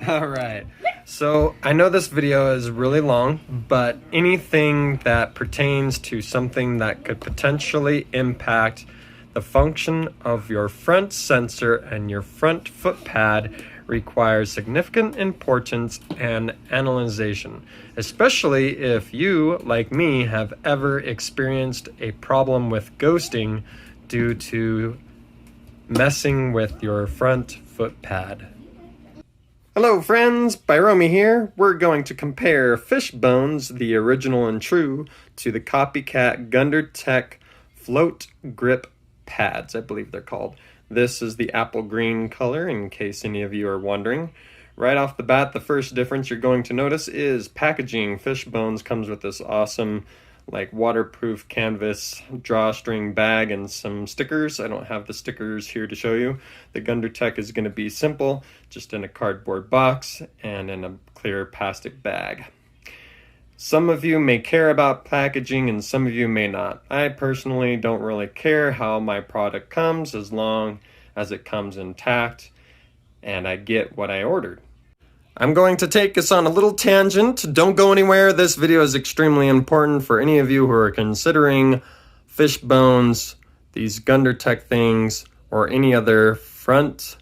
All right. So I know this video is really long, but anything that pertains to something that could potentially impact the function of your front sensor and your front foot pad requires significant importance and analyzation, especially if you, like me, have ever experienced a problem with ghosting due to messing with your front foot pad. Hello friends, Byromi here. We're going to compare Fishbones, the original and true, to the copycat Gunder Tech float grip pads, I believe they're called. This is the apple green color, in case any of you are wondering. Right off the bat, the first difference you're going to notice is packaging. Fishbones comes with this awesome waterproof canvas drawstring bag and some stickers. I don't have the stickers here to show you. The Gunder Tech is going to be simple, just in a cardboard box and in a clear plastic bag. Some of you may care about packaging and some of you may not. I personally don't really care how my product comes as long as it comes intact and I get what I ordered. I'm going to take us on a little tangent. Don't go anywhere. This video is extremely important for any of you who are considering Fishbones, these Gunder Tech things, or any other front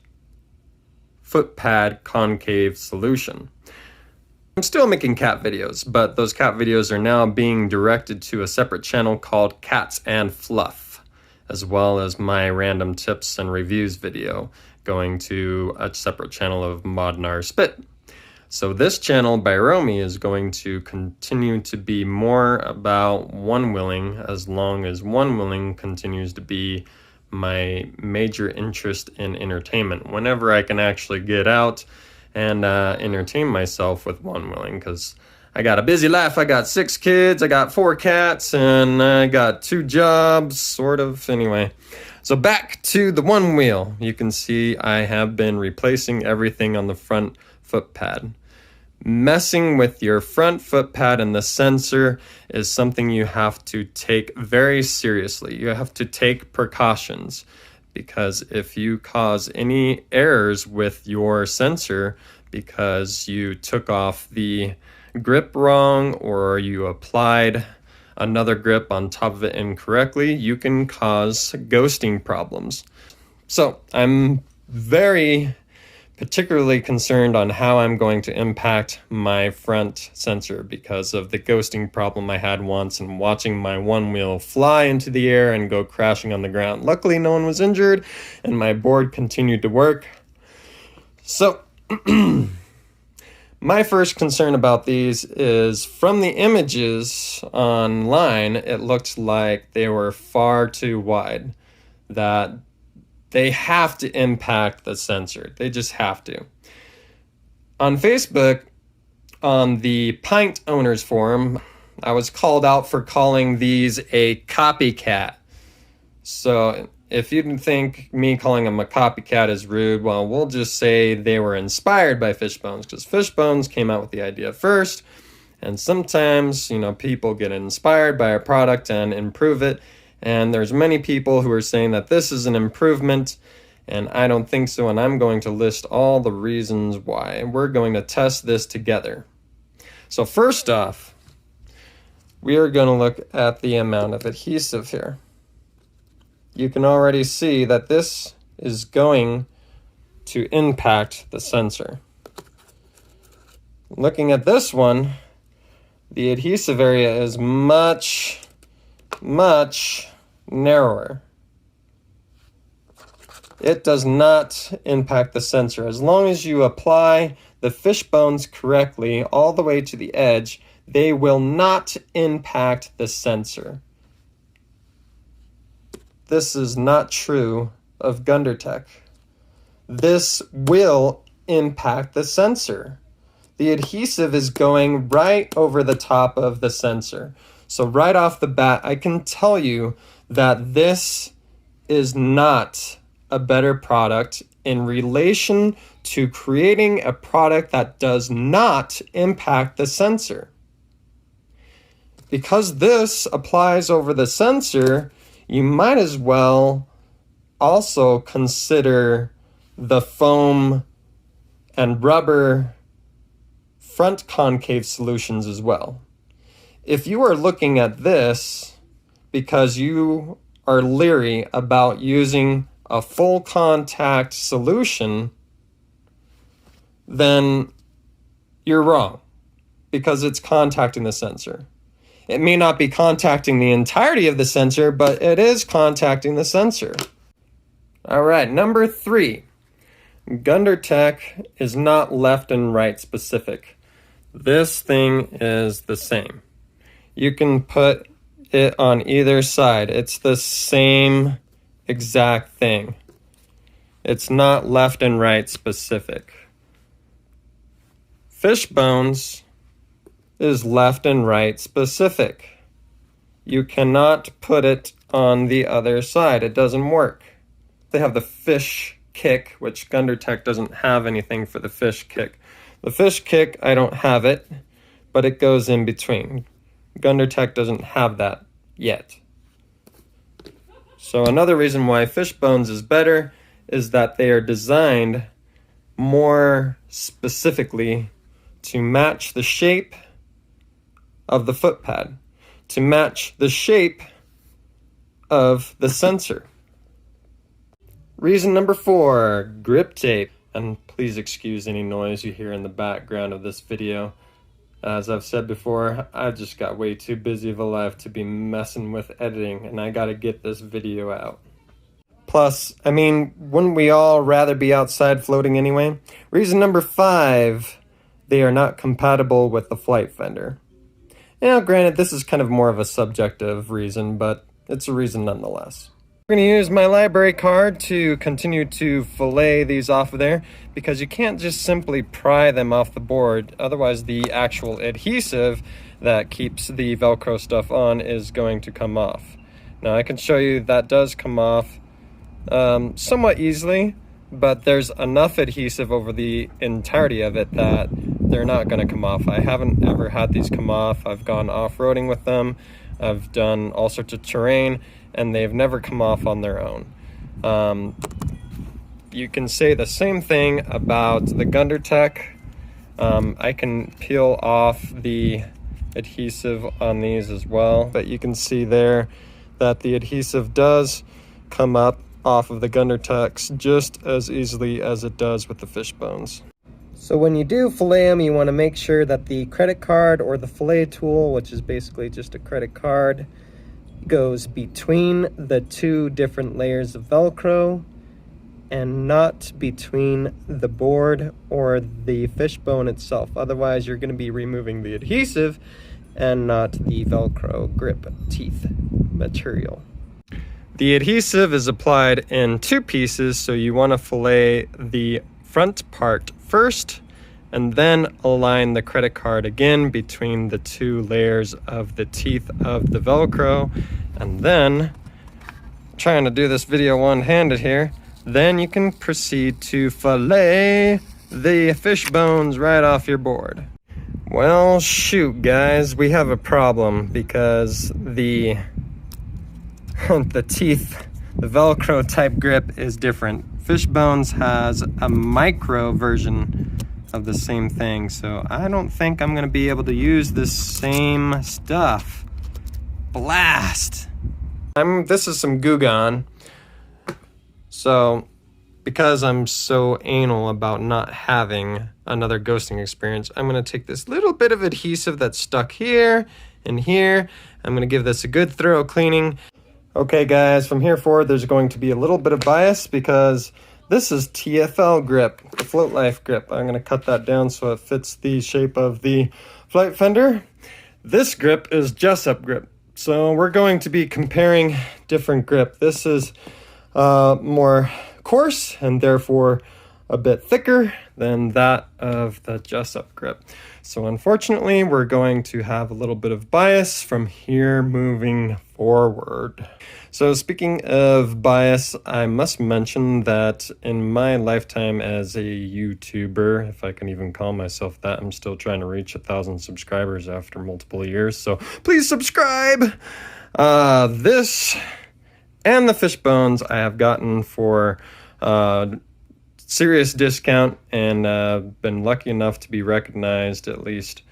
foot pad concave solution. I'm still making cat videos, but those cat videos are now being directed to a separate channel called Cats and Fluff, as well as my random tips and reviews video going to a separate channel of Modnar Spit. So this channel, Byromi, is going to continue to be more about one-wheeling as long as one-wheeling continues to be my major interest in entertainment. Whenever I can actually get out and entertain myself with one-wheeling, because I got a busy life. I got 6 kids, I got 4 cats, and I got 2 jobs, sort of, anyway. So back to the one wheel. You can see I have been replacing everything on the front foot pad. Messing with your front foot pad and the sensor is something you have to take very seriously. You have to take precautions, because if you cause any errors with your sensor because you took off the grip wrong or you applied another grip on top of it incorrectly, you can cause ghosting problems. So I'm very particularly concerned on how I'm going to impact my front sensor because of the ghosting problem I had once and watching my one wheel fly into the air and go crashing on the ground. Luckily, no one was injured and my board continued to work. So, my first concern about these is from the images online, it looked like they were far too wide, that they have to impact the sensor. They just have to. On Facebook, on the Pint Owners Forum, I was called out for calling these a copycat. So if you didn't think me calling them a copycat is rude, well, we'll just say they were inspired by Fishbones, because Fishbones came out with the idea first. And sometimes, people get inspired by a product and improve it. And there's many people who are saying that this is an improvement, and I don't think so, and I'm going to list all the reasons why. And we're going to test this together. So first off, we are going to look at the amount of adhesive here. You can already see that this is going to impact the sensor. Looking at this one, the adhesive area is much narrower. It does not impact the sensor. As long as you apply the Fishbones correctly all the way to the edge, they will not impact the sensor. This is not true of Gunder Tech. This will impact the sensor. The adhesive is going right over the top of the sensor. So right off the bat, I can tell you that this is not a better product in relation to creating a product that does not impact the sensor. Because this applies over the sensor, you might as well also consider the foam and rubber front concave solutions as well. If you are looking at this because you are leery about using a full contact solution, then you're wrong, because it's contacting the sensor. It may not be contacting the entirety of the sensor, but it is contacting the sensor. All right, number 3. Gunder Tech is not left and right specific. This thing is the same. You can put it on either side. It's the same exact thing. It's not left and right specific. Fishbones is left and right specific. You cannot put it on the other side. It doesn't work. They have the fish kick, which Gunder Tech doesn't have anything for the fish kick. The fish kick, I don't have it, but it goes in between. Gunder Tech doesn't have that yet. So another reason why Fishbones is better is that they are designed more specifically to match the shape of the footpad, to match the shape of the sensor. Reason number 4, grip tape. And please excuse any noise you hear in the background of this video. As I've said before, I've just got way too busy of a life to be messing with editing, and I gotta get this video out. Plus, I mean, wouldn't we all rather be outside floating anyway? Reason number 5, they are not compatible with the Flight Fender. Now, granted, this is kind of more of a subjective reason, but it's a reason nonetheless. I'm going to use my library card to continue to fillet these off of there, because you can't just simply pry them off the board. Otherwise, the actual adhesive that keeps the Velcro stuff on is going to come off. Now, I can show you that does come off somewhat easily, but there's enough adhesive over the entirety of it that they're not going to come off. I haven't ever had these come off. I've gone off-roading with them. I've done all sorts of terrain, and they've never come off on their own. You can say the same thing about the Gunder Tech. I can peel off the adhesive on these as well, but you can see there that the adhesive does come up off of the Gunder Techs just as easily as it does with the Fishbones. So when you do fillet them, you want to make sure that the credit card or the fillet tool, which is basically just a credit card, goes between the 2 different layers of Velcro and not between the board or the fishbone itself. Otherwise, you're going to be removing the adhesive and not the Velcro grip teeth material. The adhesive is applied in 2 pieces, so you want to fillet the front part first and then align the credit card again between the 2 layers of the teeth of the Velcro. And then, trying to do this video one-handed here, then you can proceed to fillet the fish bones right off your board. Well, shoot guys, we have a problem because the teeth, the Velcro type grip is different. Fishbones has a micro version of the same thing, so I don't think I'm gonna be able to use this same stuff. Blast! This is some Goo Gone. So, because I'm so anal about not having another ghosting experience, I'm gonna take this little bit of adhesive that's stuck here and here. I'm gonna give this a good thorough cleaning. Okay guys, from here forward there's going to be a little bit of bias because this is TFL grip, the Float Life grip. I'm going to cut that down so it fits the shape of the Flight Fender. This grip is Jessup grip. So we're going to be comparing different grip. This is more coarse and therefore a bit thicker than that of the Jessup grip. So unfortunately, we're going to have a little bit of bias from here moving forward. So speaking of bias, I must mention that in my lifetime as a YouTuber, if I can even call myself that, I'm still trying to reach 1,000 subscribers after multiple years, so please subscribe! This and the Fishbones I have gotten for serious discount, and been lucky enough to be recognized at least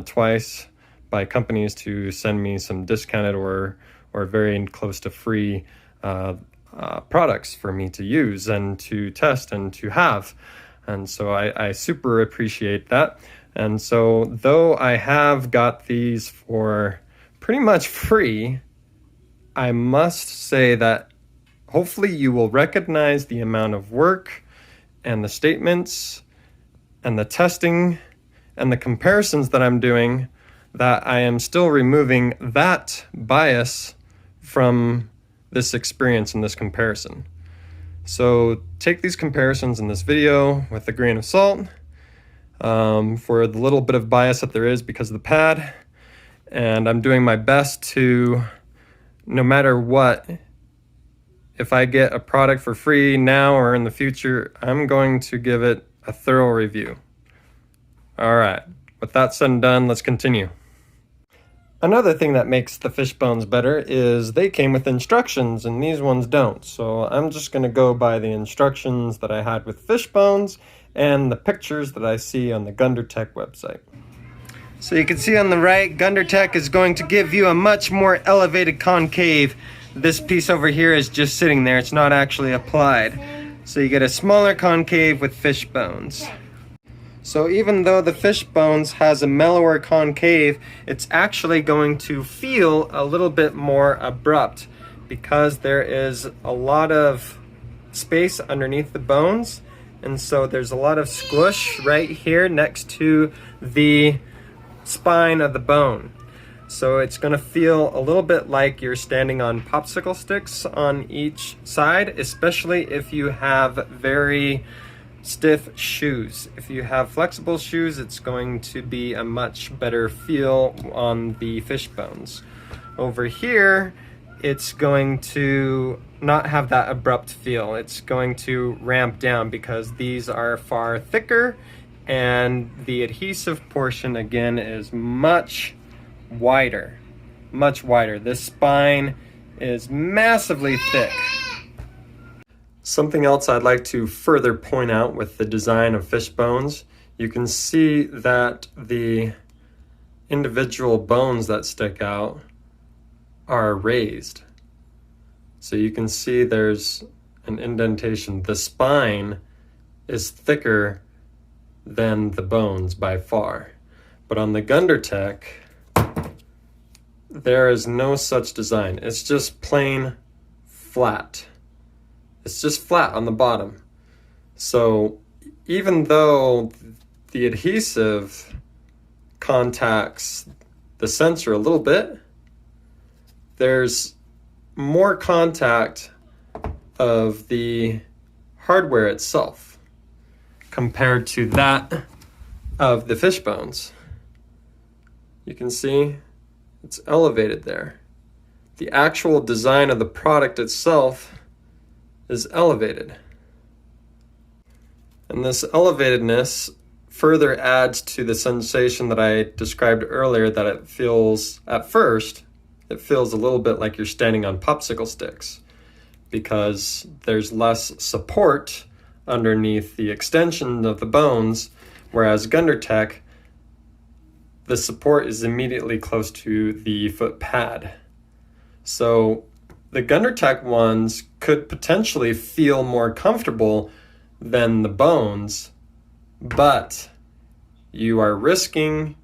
twice by companies to send me some discounted or very close to free products for me to use and to test and to have. And so I super appreciate that. And so though I have got these for pretty much free, I must say that hopefully you will recognize the amount of work and the statements and the testing and the comparisons that I'm doing, that I am still removing that bias from this experience and this comparison. So take these comparisons in this video with a grain of salt for the little bit of bias that there is because of the pad. And I'm doing my best to, no matter what, if I get a product for free now or in the future, I'm going to give it a thorough review. All right, with that said and done, let's continue. Another thing that makes the Fishbones better is they came with instructions and these ones don't. So I'm just going to go by the instructions that I had with Fishbones and the pictures that I see on the Gunder Tech website. So you can see on the right, Gunder Tech is going to give you a much more elevated concave. This piece over here is just sitting there, it's not actually applied. So you get a smaller concave with Fishbones. So even though the Fishbones has a mellower concave, it's actually going to feel a little bit more abrupt because there is a lot of space underneath the bones, and so there's a lot of squish right here next to the spine of the bone. So it's going to feel a little bit like you're standing on popsicle sticks on each side, especially if you have very stiff shoes. If you have flexible shoes, it's going to be a much better feel on the Fishbones. Over here, it's going to not have that abrupt feel. It's going to ramp down because these are far thicker and the adhesive portion again is much wider. This spine is massively thick. Something else I'd like to further point out with the design of Fishbones, you can see that the individual bones that stick out are raised. So you can see there's an indentation. The spine is thicker than the bones by far. But on the Gunder Tech, there is no such design. It's just plain flat. It's just flat on the bottom. So even though the adhesive contacts the sensor a little bit, there's more contact of the hardware itself compared to that of the Fishbones. You can see it's elevated there. The actual design of the product itself is elevated. And this elevatedness further adds to the sensation that I described earlier, that it feels, at first, it feels a little bit like you're standing on popsicle sticks because there's less support underneath the extension of the bones, whereas Gunder Tech, the support is immediately close to the foot pad. So the Gunder Tech ones could potentially feel more comfortable than the bones, but you are risking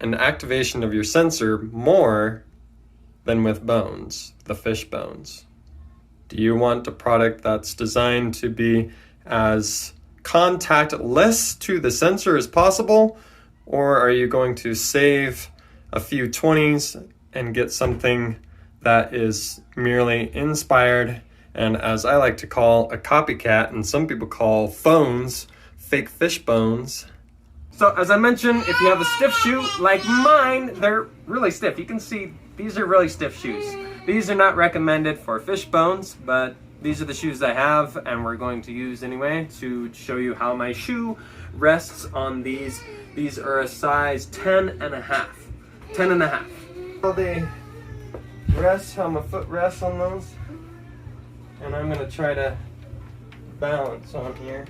an activation of your sensor more than with bones, the Fishbones. Do you want a product that's designed to be as contactless to the sensor as possible, or are you going to save a few 20s and get something that is merely inspired and, as I like to call, a copycat, and some people call phones fake Fishbones? So as I mentioned, if you have a stiff shoe like mine, they're really stiff. You can see these are really stiff shoes. These are not recommended for Fishbones, but these are the shoes I have and we're going to use anyway to show you how my shoe rests on these. These are a size 10 and a half. 10 and a half. So they rest, how my foot rests on those. And I'm gonna try to balance on here.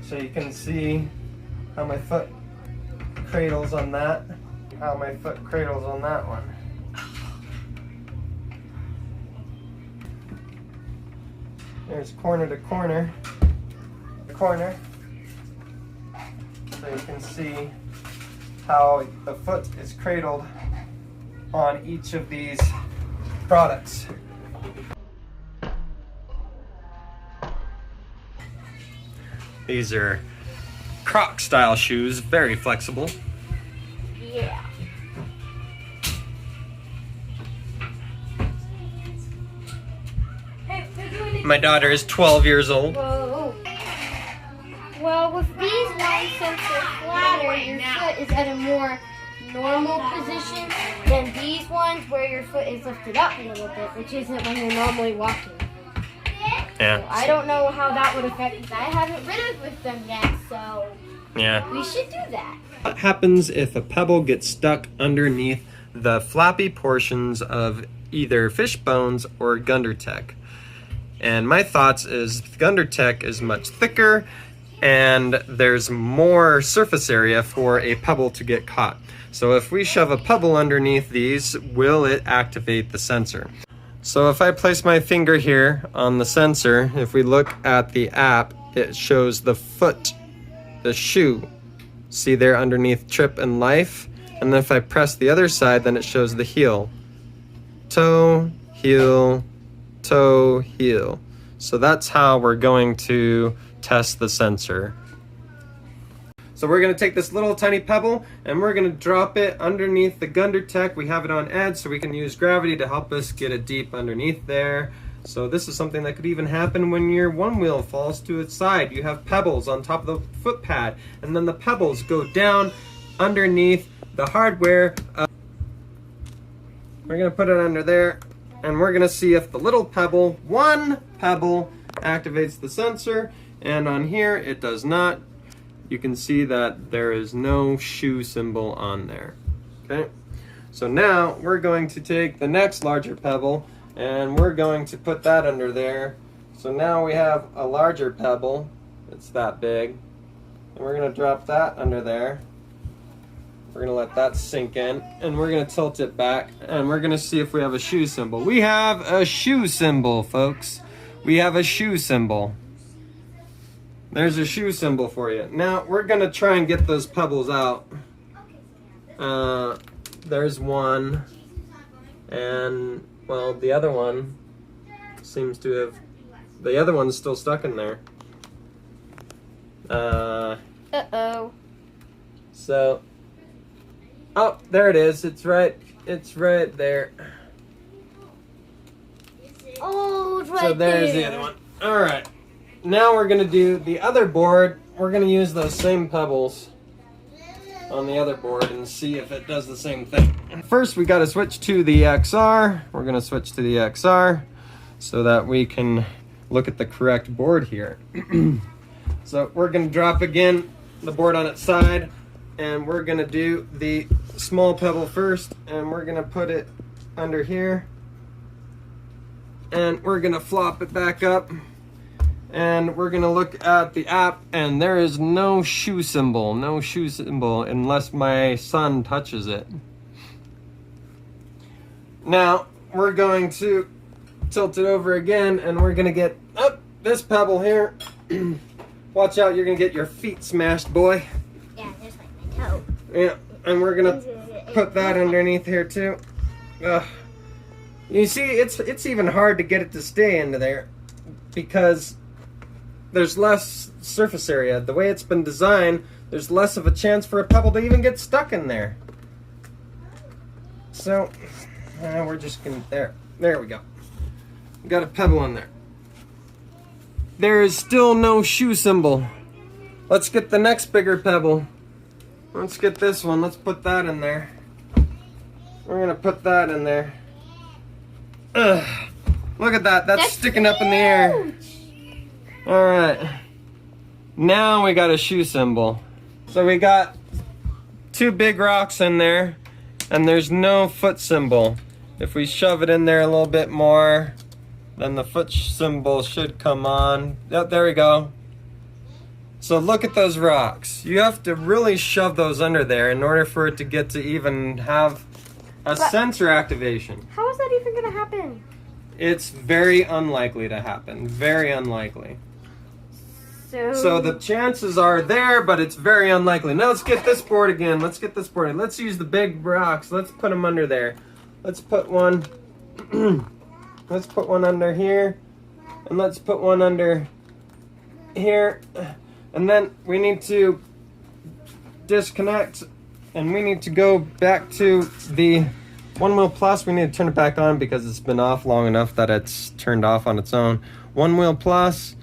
So you can see how my foot cradles on that, how my foot cradles on that one. There's corner to corner, so you can see how the foot is cradled on each of these products. These are Croc style shoes, very flexible. Yeah. My daughter is 12 years old. Whoa. Well, with these ones, since they're flatter, your foot is at a more normal position than these ones where your foot is lifted up a little bit, which isn't when you're normally walking. Yeah. So I don't know how that would affect, because I haven't ridden with them yet, so yeah. We should do that. What happens if a pebble gets stuck underneath the flappy portions of either Fishbones or Gunder Tech? And my thoughts is Gunder Tech is much thicker and there's more surface area for a pebble to get caught. So if we shove a pebble underneath these, will it activate the sensor? So if I place my finger here on the sensor, if we look at the app, it shows the foot, the shoe. See there underneath trip and life? And then if I press the other side, then it shows the heel. Toe, heel, toe, heel. So that's how we're going to test the sensor. So we're going to take this little tiny pebble and we're going to drop it underneath the Gunder Tech. We have it on edge so we can use gravity to help us get it deep underneath there. So this is something that could even happen when your Onewheel falls to its side. You have pebbles on top of the foot pad and then the pebbles go down underneath the hardware. We're going to put it under there and we're going to see if the little pebble, one pebble, activates the sensor, and on here it does not. You can see that there is no shoe symbol on there. Okay, so now we're going to take the next larger pebble and we're going to put that under there. So now we have a larger pebble, it's that big, and we're going to drop that under there. We're going to let that sink in and we're going to tilt it back and we're going to see if we have a shoe symbol. We have a shoe symbol, folks. We have a shoe symbol. There's a shoe symbol for you. Now we're going to try and get those pebbles out. There's one, and well, the other one seems to have, the other one's still stuck in there. Uh-oh. So, oh, there it is. It's right there. Oh, it's right So there's there. the other one. All right. Now we're going to do the other board. We're going to use those same pebbles on the other board and see if it does the same thing. First, we got to switch to the XR. We're going to switch to the XR so that we can look at the correct board here. So we're going to drop again the board on its side, and we're going to do the small pebble first, and we're going to put it under here, and we're going to flop it back up. And we're gonna look at the app, and there is no shoe symbol unless my son touches it. Now we're going to tilt it over again, and we're gonna get up this pebble here. Watch out, you're gonna get your feet smashed, boy. Yeah, there's like my toe. Yeah, and we're gonna put that underneath here too. You see, it's even hard to get it to stay into there because there's less surface area. The way it's been designed, there's less of a chance for a pebble to even get stuck in there. So, we're just gonna, there we go. We got a pebble in there. There is still no shoe symbol. Let's get the next bigger pebble. Let's get this one, let's put that in there. We're gonna put that in there. Ugh. Look at that, that's sticking up in the air. Alright, now we got a shoe symbol. So we got two big rocks in there, and there's no foot symbol. If we shove it in there a little bit more, then the foot symbol should come on. Yep, there we go. So look at those rocks. You have to really shove those under there in order for it to get to even have a sensor activation. How is that even going to happen? It's very unlikely to happen. Very unlikely. So the chances are there, but it's very unlikely. Now let's get this board again. Let's get this board. Let's use the big rocks. Let's put them under there. Let's put one. Let's put one under here, and let's put one under here, and then we need to disconnect, and we need to go back to the Onewheel Plus. We need to turn it back on because it's been off long enough that it's turned off on its own. Onewheel Plus.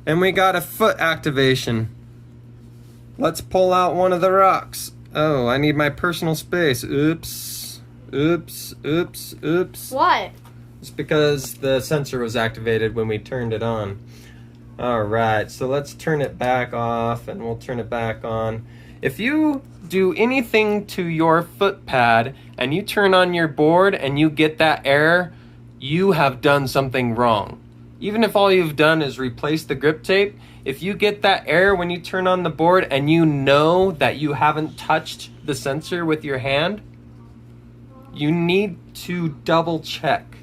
And we got a foot activation. Let's pull out one of the rocks. Oh, I need my personal space. Oops. Oops. What? It's because the sensor was activated when we turned it on. Alright, so let's turn it back off and we'll turn it back on. If you do anything to your foot pad and you turn on your board and you get that error, you have done something wrong. Even if all you've done is replace the grip tape, if you get that error when you turn on the board and you know that you haven't touched the sensor with your hand, you need to double check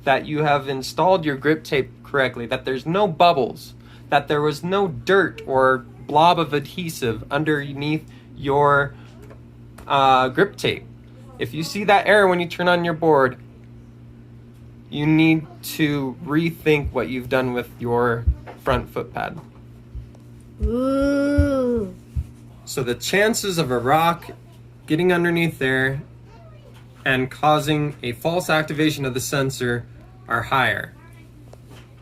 that you have installed your grip tape correctly, that there's no bubbles, that there was no dirt or blob of adhesive underneath your grip tape. If you see that error when you turn on your board, you need to rethink what you've done with your front foot pad. Ooh. So the chances of a rock getting underneath there and causing a false activation of the sensor are higher.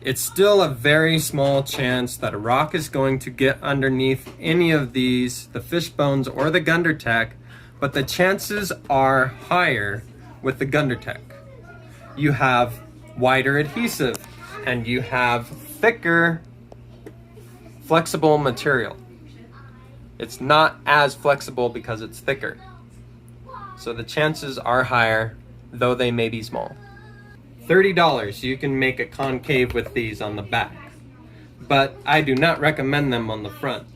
It's still a very small chance that a rock is going to get underneath any of these, the Fishbones or the Gunder Tech, but the chances are higher with the Gunder Tech. You have wider adhesive and you have thicker flexible material. It's not as flexible because it's thicker. So the chances are higher, though they may be small. $30, you can make a concave with these on the back, but I do not recommend them on the front.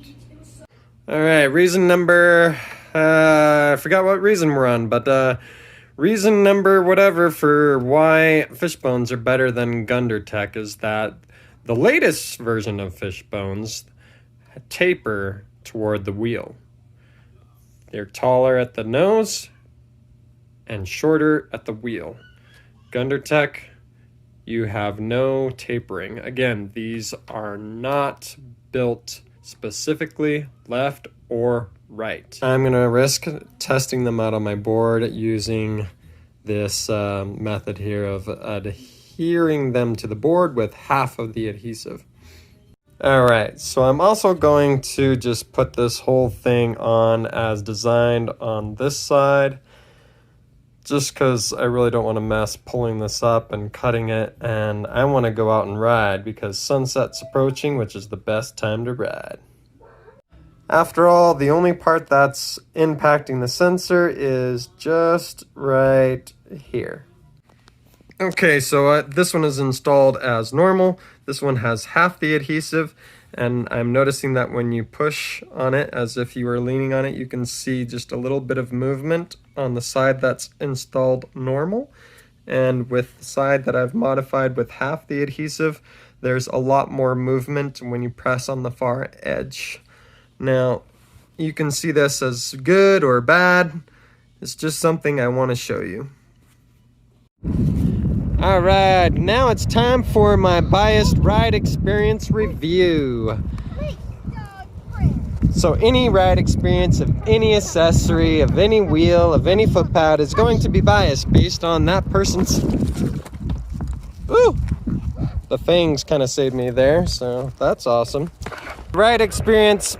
All right, reason number, I forgot what reason we're on, but reason number whatever for why Fishbones are better than Gunder Tech is that the latest version of Fishbones taper toward the wheel. They're taller at the nose and shorter at the wheel. Gunder Tech, you have no tapering. Again, these are not built specifically left or right. I'm gonna risk testing them out on my board using this method here of adhering them to the board with half of the adhesive. Alright, so I'm also going to just put this whole thing on as designed on this side, just because I really don't want to mess pulling this up and cutting it, and I want to go out and ride because sunset's approaching, which is the best time to ride. After all, the only part that's impacting the sensor is just right here. Okay, so this one is installed as normal. This one has half the adhesive, and I'm noticing that when you push on it as if you were leaning on it, you can see just a little bit of movement on the side that's installed normal. And with the side that I've modified with half the adhesive, there's a lot more movement when you press on the far edge. Now, you can see this as good or bad. It's just something I want to show you. Alright, now it's time for my biased ride experience review. So any ride experience of any accessory, of any wheel, of any foot pad is going to be biased based on that person's... Woo! The fangs kind of saved me there, so that's awesome. Ride experience,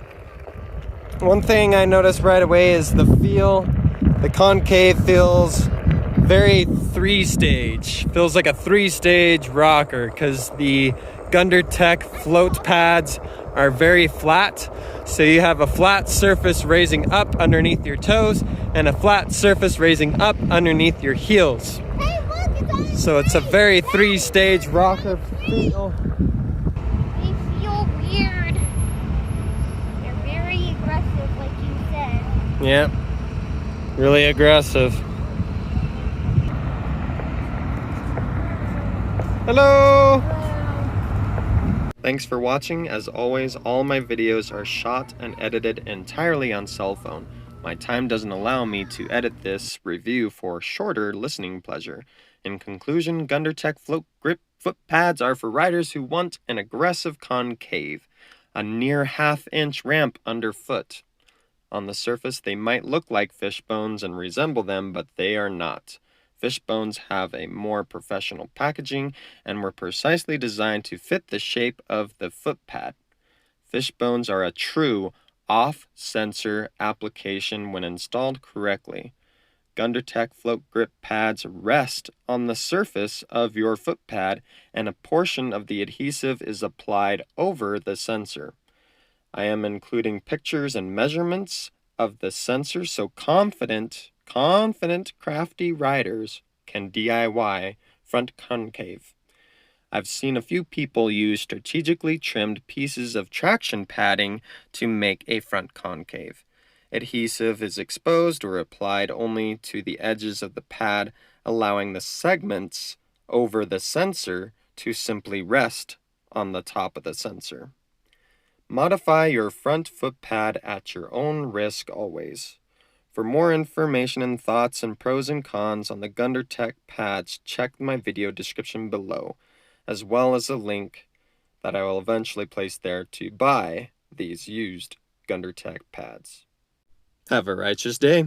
one thing I noticed right away is the feel. The concave feels very three-stage. Feels like a three-stage rocker because the Gunder Tech float pads are very flat. So you have a flat surface raising up underneath your toes and a flat surface raising up underneath your heels. Hey, look, it's on So it's a very three-stage rocker feel. They feel weird. They're very aggressive, like you said. Yeah, really aggressive. Hello! Thanks for watching. As always, all my videos are shot and edited entirely on cell phone. My time doesn't allow me to edit this review for shorter listening pleasure. In conclusion, Gunder Tech float grip foot pads are for riders who want an aggressive concave, a near half-inch ramp underfoot. On the surface, they might look like Fishbones and resemble them, but they are not. Fishbones have a more professional packaging and were precisely designed to fit the shape of the footpad. Fishbones are a true off-sensor application when installed correctly. Gunder Tech float grip pads rest on the surface of your footpad, and a portion of the adhesive is applied over the sensor. I am including pictures and measurements of the sensor so confident, crafty riders can DIY front concave. I've seen a few people use strategically trimmed pieces of traction padding to make a front concave. Adhesive is exposed or applied only to the edges of the pad, allowing the segments over the sensor to simply rest on the top of the sensor. Modify your front foot pad at your own risk always. For more information and thoughts and pros and cons on the Gunder Tech pads, check my video description below, as well as a link that I will eventually place there to buy these used Gunder Tech pads. Have a righteous day.